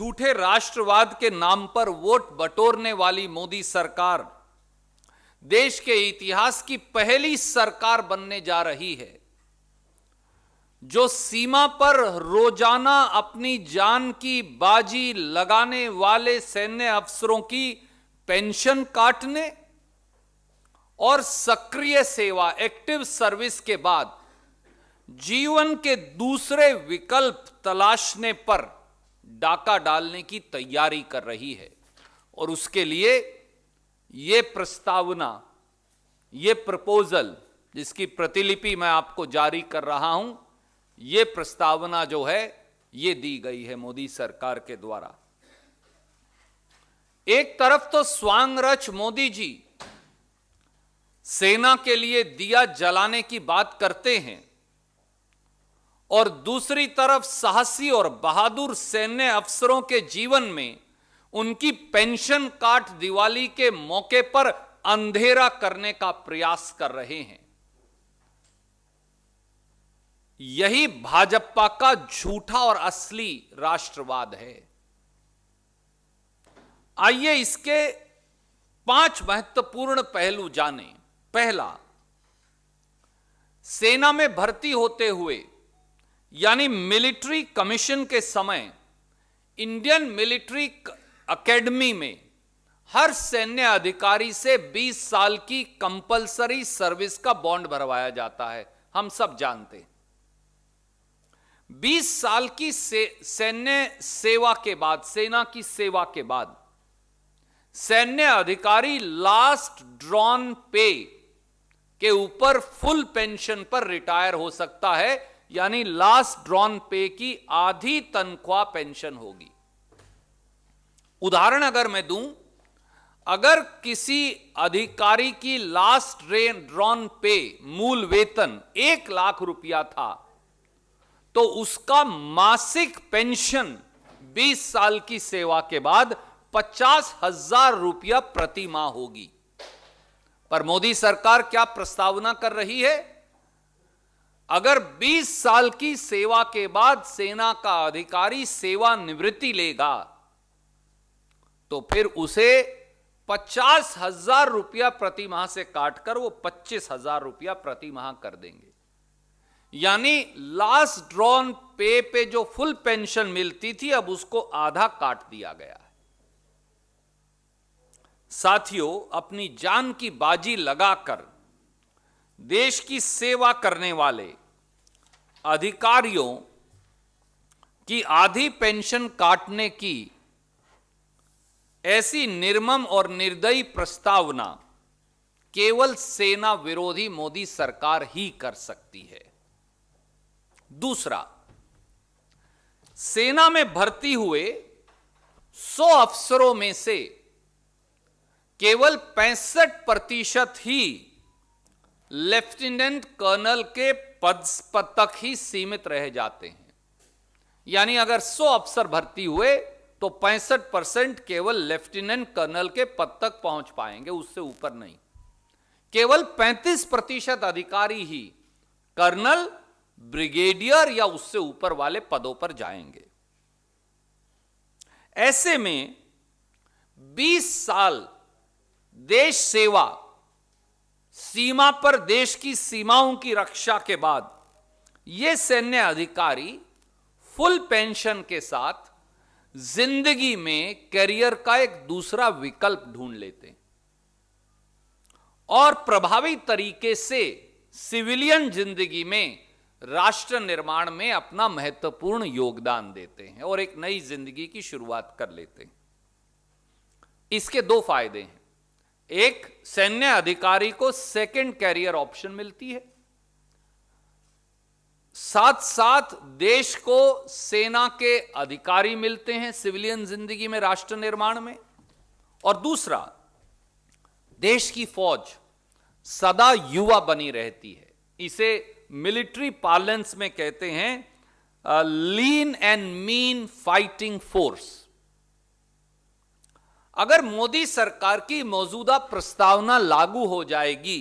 झूठे राष्ट्रवाद के नाम पर वोट बटोरने वाली मोदी सरकार देश के इतिहास की पहली सरकार बनने जा रही है जो सीमा पर रोजाना अपनी जान की बाजी लगाने वाले सैन्य अफसरों की पेंशन काटने और सक्रिय सेवा एक्टिव सर्विस के बाद जीवन के दूसरे विकल्प तलाशने पर डाका डालने की तैयारी कर रही है। और उसके लिए यह प्रस्तावना, यह प्रपोजल, जिसकी प्रतिलिपि मैं आपको जारी कर रहा हूं, यह प्रस्तावना जो है यह दी गई है मोदी सरकार के द्वारा। एक तरफ तो स्वांगरच मोदी जी सेना के लिए दिया जलाने की बात करते हैं और दूसरी तरफ साहसी और बहादुर सैन्य अफसरों के जीवन में उनकी पेंशन काट दिवाली के मौके पर अंधेरा करने का प्रयास कर रहे हैं। यही भाजपा का झूठा और असली राष्ट्रवाद है। आइए इसके 5 महत्वपूर्ण पहलू जानें। पहला, सेना में भर्ती होते हुए यानी मिलिट्री कमीशन के समय इंडियन मिलिट्री एकेडमी में हर सैन्य अधिकारी से 20 साल की कंपलसरी सर्विस का बॉन्ड भरवाया जाता है। हम सब जानते हैं 20 साल की सैन्य सेवा के बाद, सेना की सेवा के बाद सैन्य अधिकारी लास्ट ड्रॉन पे के ऊपर फुल पेंशन पर रिटायर हो सकता है, यानी लास्ट ड्रॉन पे की आधी तनख्वाह पेंशन होगी। उदाहरण अगर मैं दूं, अगर किसी अधिकारी की लास्ट ड्रॉन पे मूल वेतन 1 लाख रुपया था तो उसका मासिक पेंशन 20 साल की सेवा के बाद 50,000 रुपया प्रति माह होगी। पर मोदी सरकार क्या प्रस्तावना कर रही है? अगर 20 साल की सेवा के बाद सेना का अधिकारी सेवानिवृत्ति लेगा तो फिर उसे 50,000 रुपया प्रति माह से काटकर वो 25,000 रुपया प्रति माह कर देंगे। यानी लास्ट ड्रॉन पे जो फुल पेंशन मिलती थी अब उसको आधा काट दिया गया है। साथियों, अपनी जान की बाजी लगाकर देश की सेवा करने वाले अधिकारियों की आधी पेंशन काटने की ऐसी निर्मम और निर्दयी प्रस्तावना केवल सेना विरोधी मोदी सरकार ही कर सकती है। दूसरा, सेना में भर्ती हुए 100 अफसरों में से केवल 65% ही लेफ्टिनेंट कर्नल के पद तक ही सीमित रह जाते हैं। यानी अगर 100 अफसर भर्ती हुए तो 65% केवल लेफ्टिनेंट कर्नल के पद तक पहुंच पाएंगे, उससे ऊपर नहीं। केवल 35% अधिकारी ही कर्नल, ब्रिगेडियर या उससे ऊपर वाले पदों पर जाएंगे। ऐसे में 20 साल देश सेवा, सीमा पर देश की सीमाओं की रक्षा के बाद ये सैन्य अधिकारी फुल पेंशन के साथ जिंदगी में करियर का एक दूसरा विकल्प ढूंढ लेते हैं और प्रभावी तरीके से सिविलियन जिंदगी में राष्ट्र निर्माण में अपना महत्वपूर्ण योगदान देते हैं और एक नई जिंदगी की शुरुआत कर लेते हैं। इसके 2 फायदे हैं। एक, सैन्य अधिकारी को सेकंड कैरियर ऑप्शन मिलती है, साथ साथ देश को सेना के अधिकारी मिलते हैं सिविलियन जिंदगी में, राष्ट्र निर्माण में। और दूसरा, देश की फौज सदा युवा बनी रहती है। इसे मिलिट्री पार्लेंस में कहते हैं lean and mean fighting force. अगर मोदी सरकार की मौजूदा प्रस्तावना लागू हो जाएगी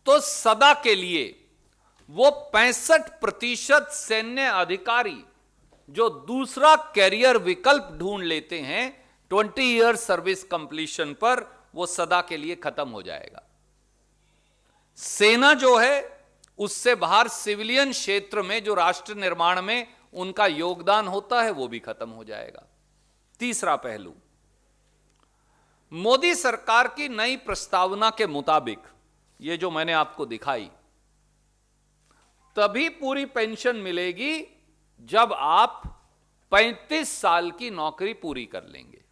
तो सदा के लिए वो 65% सैन्य अधिकारी जो दूसरा कैरियर विकल्प ढूंढ लेते हैं 20 ईयर सर्विस कंप्लीशन पर, वो सदा के लिए खत्म हो जाएगा। सेना जो है उससे बाहर सिविलियन क्षेत्र में जो राष्ट्र निर्माण में उनका योगदान होता है वो भी खत्म हो जाएगा। तीसरा पहलू, मोदी सरकार की नई प्रस्तावना के मुताबिक, ये जो मैंने आपको दिखाई, तभी पूरी पेंशन मिलेगी जब आप 35 साल की नौकरी पूरी कर लेंगे।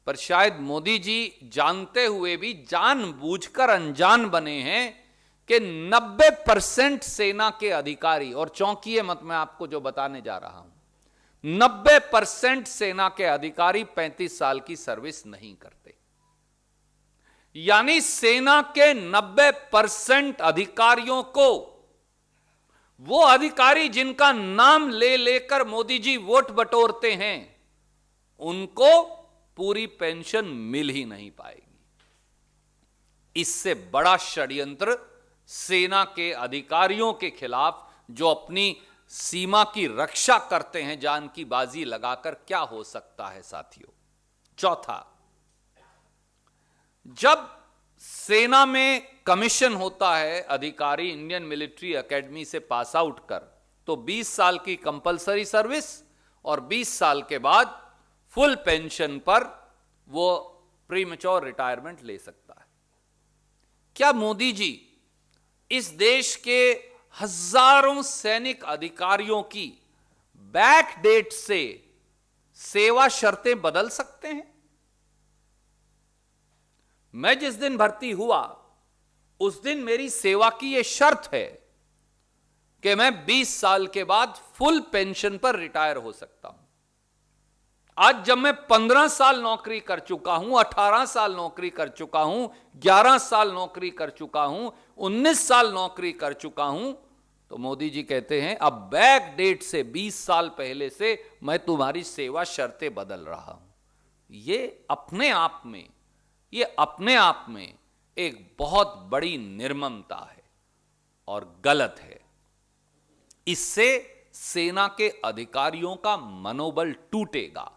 पर शायद मोदी जी जानते हुए भी जानबूझकर अनजान बने हैं कि 90% सेना के अधिकारी, और चौंकिए मत मैं आपको जो बताने जा रहा हूं, 90% सेना के अधिकारी 35 साल की सर्विस नहीं करते। यानी सेना के 90% अधिकारियों को, वो अधिकारी जिनका नाम ले लेकर मोदी जी वोट बटोरते हैं, उनको पूरी पेंशन मिल ही नहीं पाएगी। इससे बड़ा षड्यंत्र सेना के अधिकारियों के खिलाफ, जो अपनी सीमा की रक्षा करते हैं जान की बाजी लगाकर, क्या हो सकता है साथियों। चौथा, जब सेना में कमीशन होता है अधिकारी इंडियन मिलिट्री एकेडमी से पास आउट कर, तो 20 साल की कंपलसरी सर्विस और 20 साल के बाद फुल पेंशन पर वो प्रीमेच्योर रिटायरमेंट ले सकता है। क्या मोदी जी इस देश के हजारों सैनिक अधिकारियों की बैक डेट से सेवा शर्तें बदल सकते हैं? मैं जिस दिन भर्ती हुआ उस दिन मेरी सेवा की यह शर्त है कि मैं 20 साल के बाद फुल पेंशन पर रिटायर हो सकता हूं। आज जब मैं 15 साल नौकरी कर चुका हूं, 18 साल नौकरी कर चुका हूं, 11 साल नौकरी कर चुका हूं, 19 साल नौकरी कर चुका हूं, तो मोदी जी कहते हैं अब बैक डेट से 20 साल पहले से मैं तुम्हारी सेवा शर्तें बदल रहा हूं। ये अपने आप में एक बहुत बड़ी निर्ममता है और गलत है। इससे सेना के अधिकारियों का मनोबल टूटेगा।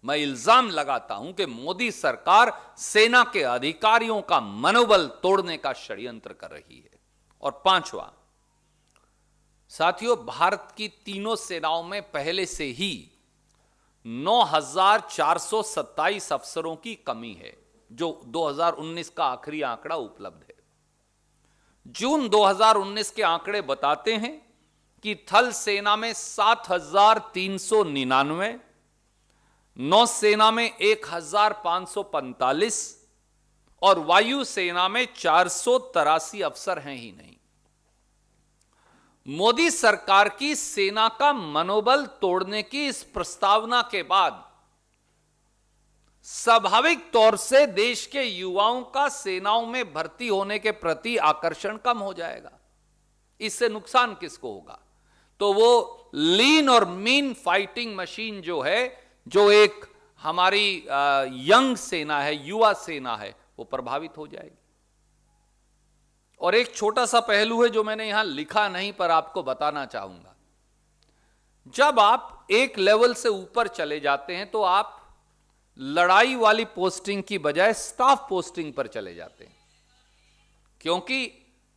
मैं इल्जाम लगाता हूं कि मोदी सरकार सेना के अधिकारियों का मनोबल तोड़ने का षड्यंत्र कर रही है। और पांचवा, साथियों, भारत की तीनों सेनाओं में पहले से ही 9,427 अफसरों की कमी है, जो 2019 का आखिरी आंकड़ा उपलब्ध है। जून 2019 के आंकड़े बताते हैं कि थल सेना में 7,399, नौसेना में 1,545 और वायु सेना में 483 अफसर हैं ही नहीं। मोदी सरकार की सेना का मनोबल तोड़ने की इस प्रस्तावना के बाद स्वाभाविक तौर से देश के युवाओं का सेनाओं में भर्ती होने के प्रति आकर्षण कम हो जाएगा। इससे नुकसान किसको होगा? तो वो लीन और मीन फाइटिंग मशीन जो है, जो एक हमारी यंग सेना है, युवा सेना है, वो प्रभावित हो जाएगी। और एक छोटा सा पहलू है जो मैंने यहां लिखा नहीं पर आपको बताना चाहूंगा। जब आप एक लेवल से ऊपर चले जाते हैं तो आप लड़ाई वाली पोस्टिंग की बजाय स्टाफ पोस्टिंग पर चले जाते हैं, क्योंकि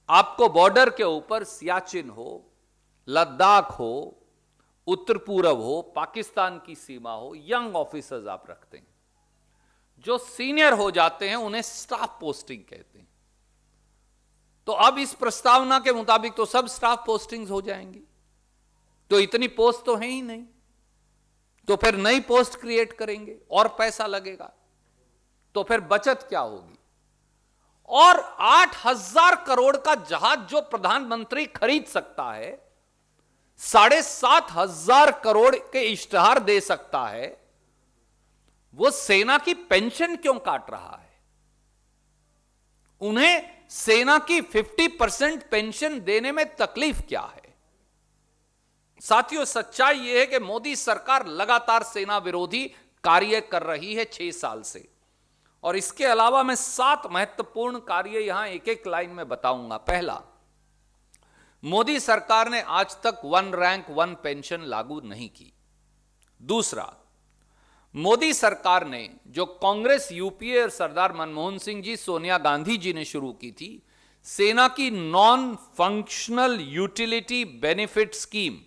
आपको बॉर्डर के ऊपर सियाचिन हो, लद्दाख हो, उत्तर पूर्व हो, पाकिस्तान की सीमा हो, यंग ऑफिसर्स आप रखते हैं। जो सीनियर हो जाते हैं उन्हें स्टाफ पोस्टिंग कहते हैं। तो अब इस प्रस्तावना के मुताबिक तो सब स्टाफ पोस्टिंग्स हो जाएंगी, तो इतनी पोस्ट तो है ही नहीं, तो फिर नई पोस्ट क्रिएट करेंगे और पैसा लगेगा, तो फिर बचत क्या होगी? और 8,000 करोड़ का जहाज जो प्रधानमंत्री खरीद सकता है, 7,500 करोड़ के इश्तेहार दे सकता है, वो सेना की पेंशन क्यों काट रहा है? उन्हें सेना की 50% पेंशन देने में तकलीफ क्या है? साथियों, सच्चाई यह है कि मोदी सरकार लगातार सेना विरोधी कार्य कर रही है 6 साल से। और इसके अलावा मैं 7 महत्वपूर्ण कार्य यहां एक एक लाइन में बताऊंगा। पहला, मोदी सरकार ने आज तक वन रैंक वन पेंशन लागू नहीं की। दूसरा, मोदी सरकार ने जो कांग्रेस, यूपीए और सरदार मनमोहन सिंह जी, सोनिया गांधी जी ने शुरू की थी, सेना की non functional utility benefit scheme,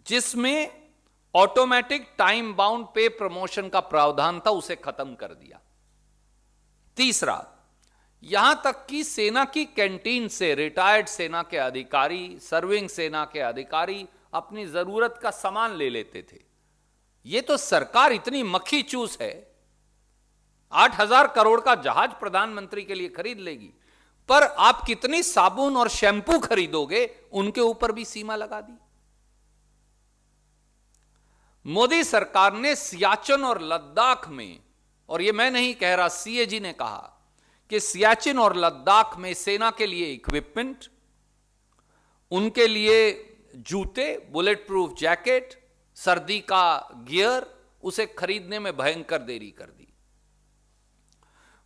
जिसमें ऑटोमेटिक टाइम बाउंड पे प्रमोशन का प्रावधान था, उसे खत्म कर दिया। तीसरा, यहां तक कि सेना की कैंटीन से रिटायर्ड सेना के अधिकारी, सर्विंग सेना के अधिकारी अपनी जरूरत का सामान ले लेते थे। यह तो सरकार इतनी मक्खी चूस है, 8,000 करोड़ का जहाज प्रधानमंत्री के लिए खरीद लेगी, पर आप कितनी साबुन और शैंपू खरीदोगे, उनके ऊपर भी सीमा लगा दी। मोदी सरकार ने सियाचिन और लद्दाख में, और यह मैं नहीं कह रहा, सीएजी ने कहा कि सियाचिन और लद्दाख में सेना के लिए इक्विपमेंट, उनके लिए जूते, बुलेट प्रूफ जैकेट, सर्दी का गियर, उसे खरीदने में भयंकर देरी कर दी।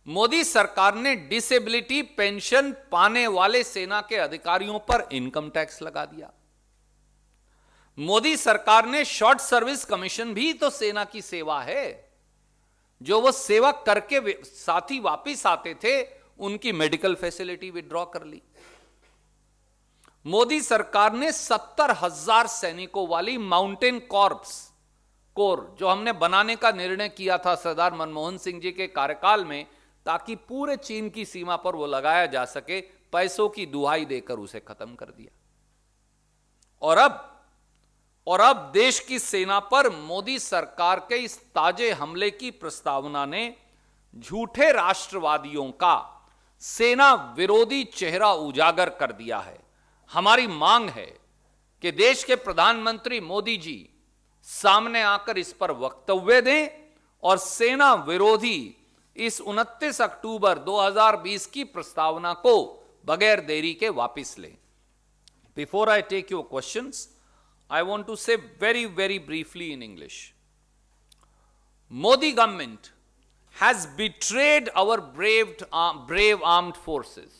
मोदी सरकार ने डिसेबिलिटी पेंशन पाने वाले सेना के अधिकारियों पर इनकम टैक्स लगा दिया। मोदी सरकार ने शॉर्ट सर्विस कमीशन, भी तो सेना की सेवा है, जो वो सेवा करके साथी वापिस आते थे, उनकी मेडिकल फैसिलिटी विड्रॉ कर ली। मोदी सरकार ने 70,000 सैनिकों वाली माउंटेन कोर, जो हमने बनाने का निर्णय किया था सरदार मनमोहन सिंह जी के कार्यकाल में, ताकि पूरे चीन की सीमा पर वो लगाया जा सके, पैसों की दुहाई देकर उसे खत्म कर दिया। और अब देश की सेना पर मोदी सरकार के इस ताजे हमले की प्रस्तावना ने झूठे राष्ट्रवादियों का सेना विरोधी चेहरा उजागर कर दिया है। हमारी मांग है कि देश के प्रधानमंत्री मोदी जी सामने आकर इस पर वक्तव्य दें और सेना विरोधी इस 29 अक्टूबर 2020 की प्रस्तावना को बगैर देरी के वापस लें। Before I take your questions, I want to say very, very briefly in English. Modi government has betrayed our brave armed forces.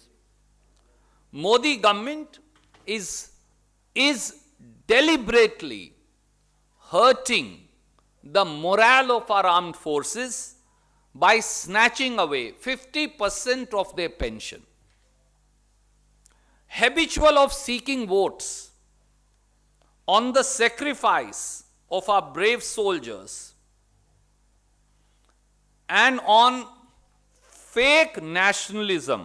Modi government is deliberately hurting the morale of our armed forces by snatching away 50% of their pension. Habitual of seeking votes on the sacrifice of our brave soldiers and on fake nationalism,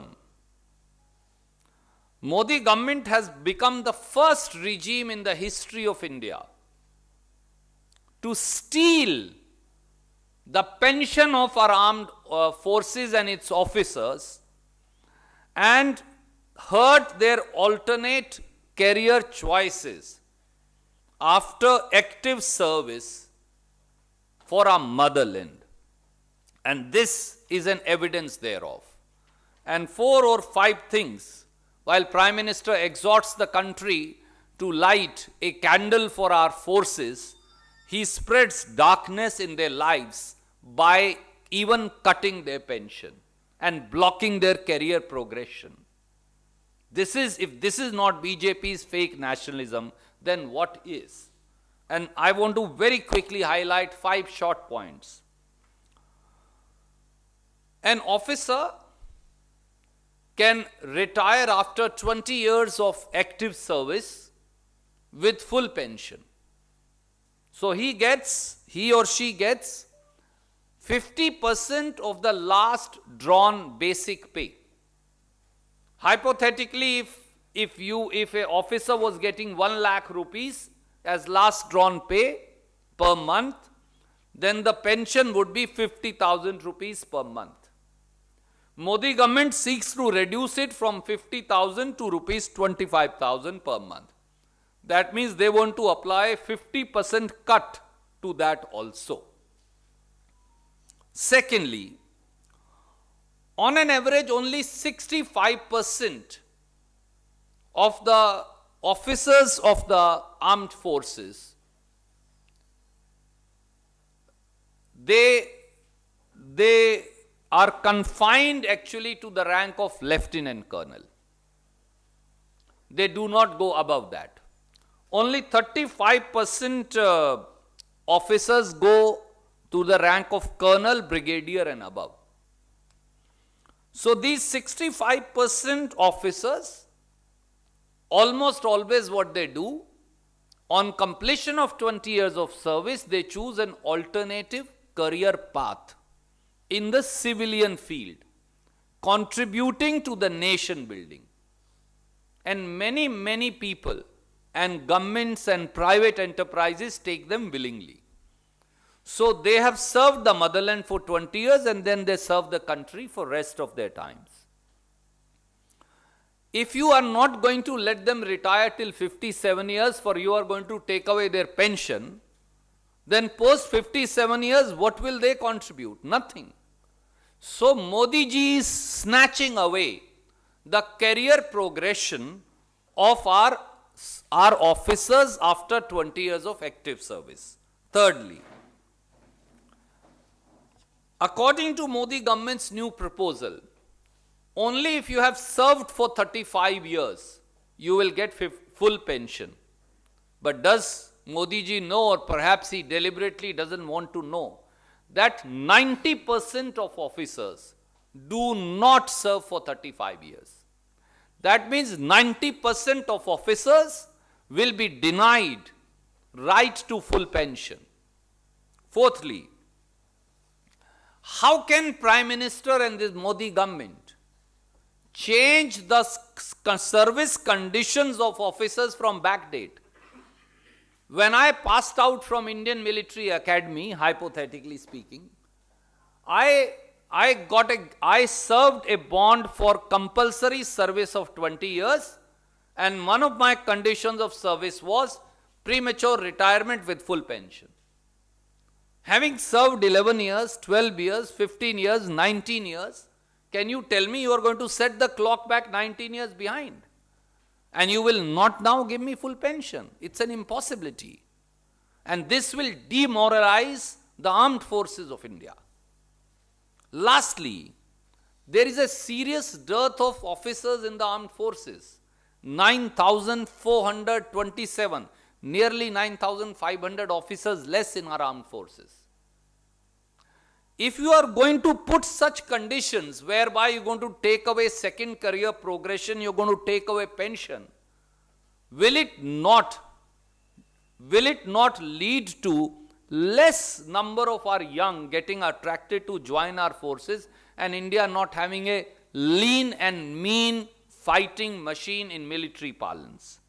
Modi government has become the first regime in the history of India to steal the pension of our armed forces and its officers and hurt their alternate career choices after active service for our motherland. And this is an evidence thereof. And 4 or 5 things, while Prime Minister exhorts the country to light a candle for our forces, he spreads darkness in their lives by even cutting their pension and blocking their career progression. If this is not BJP's fake nationalism, then what is? And I want to very quickly highlight 5 short points. An officer can retire after 20 years of active service with full pension. So he or she gets 50% of the last drawn basic pay. Hypothetically, if an officer was getting 1 lakh rupees as last drawn pay per month, then the pension would be 50,000 rupees per month. Modi government seeks to reduce it from 50,000 to rupees 25,000 per month. That means they want to apply 50% cut to that also. Secondly, on an average, only 65% of the officers of the armed forces, they are confined actually to the rank of lieutenant colonel. they do not go above that. Only 35% officers go to the rank of colonel, brigadier and above. So these 65% officers, almost always what they do, on completion of 20 years of service, they choose an alternative career path in the civilian field, contributing to the nation building. And many people and governments and private enterprises take them willingly. So they have served the motherland for 20 years and then they serve the country for rest of their times. If you are not going to let them retire till 57 years, for you are going to take away their pension, then post 57 years, what will they contribute? Nothing. So Modi ji is snatching away the career progression of our officers after 20 years of active service. Thirdly, according to Modi government's new proposal, only if you have served for 35 years, you will get full pension. But does Modi ji know, or perhaps he deliberately doesn't want to know, that 90% of officers do not serve for 35 years. That means 90% of officers will be denied right to full pension. Fourthly, how can Prime Minister and this Modi government change the service conditions of officers from backdate? When I passed out from Indian Military Academy, hypothetically speaking, I served a bond for compulsory service of 20 years, and one of my conditions of service was premature retirement with full pension. Having served 11 years, 12 years, 15 years, 19 years, can you tell me you are going to set the clock back 19 years behind? And you will not now give me full pension. It's an impossibility. And this will demoralize the armed forces of India. Lastly, there is a serious dearth of officers in the armed forces. 9,427, nearly 9,500 officers less in our armed forces. If you are going to put such conditions whereby you're going to take away second career progression, you're going to take away pension, will it not lead to less number of our young getting attracted to join our forces and India not having a lean and mean fighting machine in military parlance?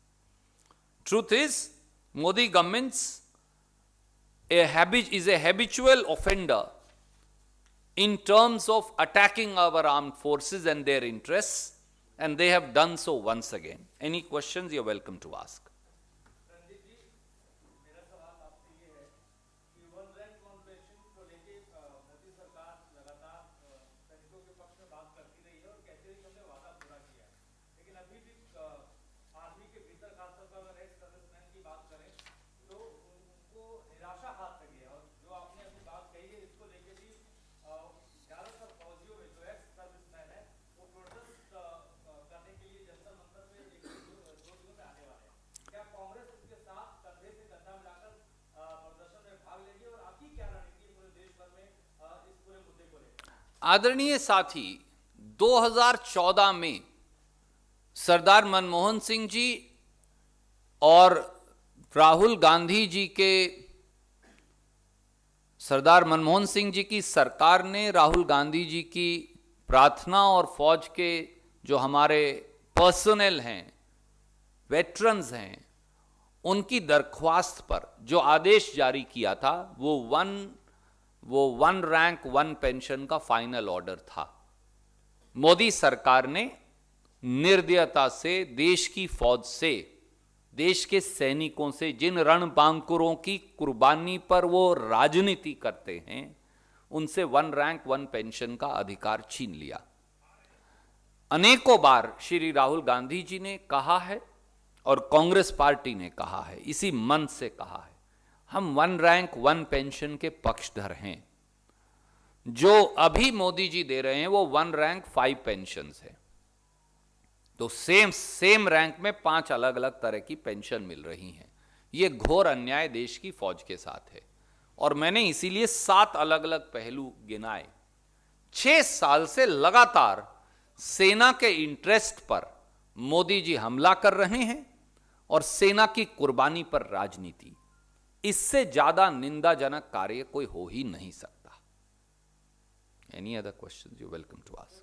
Truth is, Modi government is a habitual offender in terms of attacking our armed forces and their interests, and they have done so once again. Any questions, you're welcome to ask. आदरणीय साथी, 2014 में सरदार मनमोहन सिंह जी और राहुल गांधी जी के सरदार मनमोहन सिंह जी की सरकार ने राहुल गांधी जी की प्रार्थना और फौज के जो हमारे पर्सनल हैं, वेटरन्स हैं, उनकी दरख्वास्त पर जो आदेश जारी किया था वो वन रैंक वन पेंशन का फाइनल ऑर्डर था। मोदी सरकार ने निर्दयता से देश की फौज से, देश के सैनिकों से, जिन रणबांकुरों की कुर्बानी पर वो राजनीति करते हैं, उनसे वन रैंक वन पेंशन का अधिकार छीन लिया। अनेकों बार श्री राहुल गांधी जी ने कहा है और कांग्रेस पार्टी ने कहा है, इसी मन से कहा है, हम वन रैंक वन पेंशन के पक्षधर हैं। जो अभी मोदी जी दे रहे हैं वो वन रैंक फाइव पेंशन है। तो सेम रैंक में 5 अलग अलग तरह की पेंशन मिल रही हैं। यह घोर अन्याय देश की फौज के साथ है और मैंने इसीलिए 7 अलग अलग पहलू गिनाए। 6 साल से लगातार सेना के इंटरेस्ट पर मोदी जी हमला कर रहे हैं और सेना की कुर्बानी पर राजनीति, इससे ज्यादा निंदाजनक कार्य कोई हो ही नहीं सकता। Any other question you welcome to ask.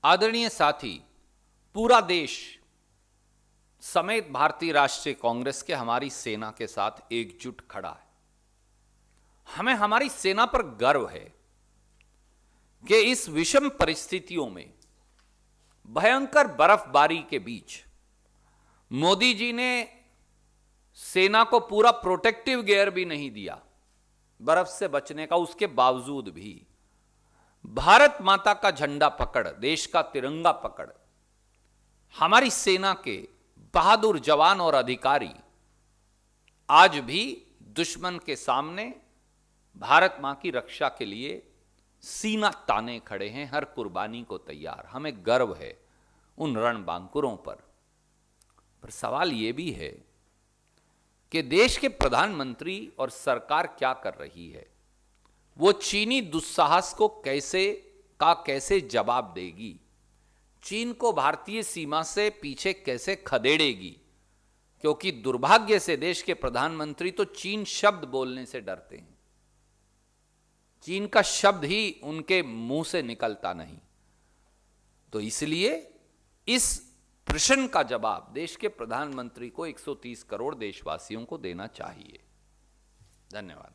आदरणीय साथी, पूरा देश समेत भारतीय राष्ट्रीय कांग्रेस के हमारी सेना के साथ एकजुट खड़ा है। हमें हमारी सेना पर गर्व है कि इस विषम परिस्थितियों में भयंकर बर्फबारी के बीच मोदी जी ने सेना को पूरा प्रोटेक्टिव गियर भी नहीं दिया बर्फ से बचने का, उसके बावजूद भी भारत माता का झंडा पकड़, देश का तिरंगा पकड़ हमारी सेना के बहादुर जवान और अधिकारी आज भी दुश्मन के सामने भारत मां की रक्षा के लिए सीना ताने खड़े हैं, हर कुर्बानी को तैयार। हमें गर्व है उन रणबांकुरों पर सवाल यह भी है कि देश के प्रधानमंत्री और सरकार क्या कर रही है। वो चीनी दुस्साहस को कैसे जवाब देगी, चीन को भारतीय सीमा से पीछे कैसे खदेड़ेगी, क्योंकि दुर्भाग्य से देश के प्रधानमंत्री तो चीन शब्द बोलने से डरते हैं। चीन का शब्द ही उनके मुंह से निकलता नहीं। तो इसलिए इस प्रश्न का जवाब देश के प्रधानमंत्री को 130 करोड़ देशवासियों को देना चाहिए। धन्यवाद।